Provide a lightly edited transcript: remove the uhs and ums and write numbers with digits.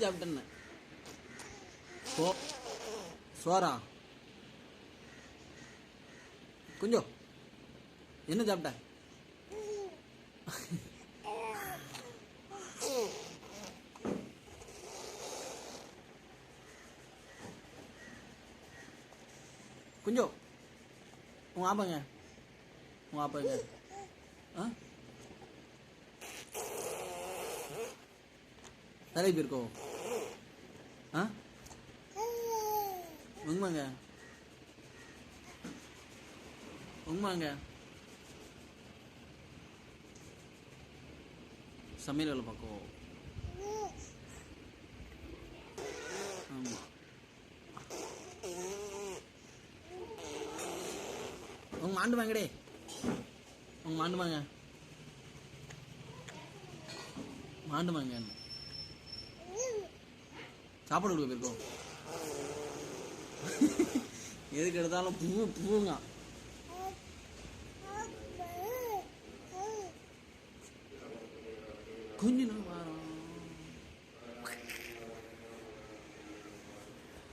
சாப்பிட்டேன்னு சோறா கொஞ்சம் என்ன சாப்பிட்ட கொஞ்சம் உங்க ஆப்பாங்க ஆ வேலைக்கு போயிருக்கோ ஆ உண்மைங்க சமையல் வேலை பார்க்கும் ஆமாம் உங்க மாண்டு வாங்கடே உங்க மாண்டு வாங்க சாப்பாடு கொடுக்க போயிருக்கோம் எதுக்கு எடுத்தாலும் பூங்க கொஞ்சம்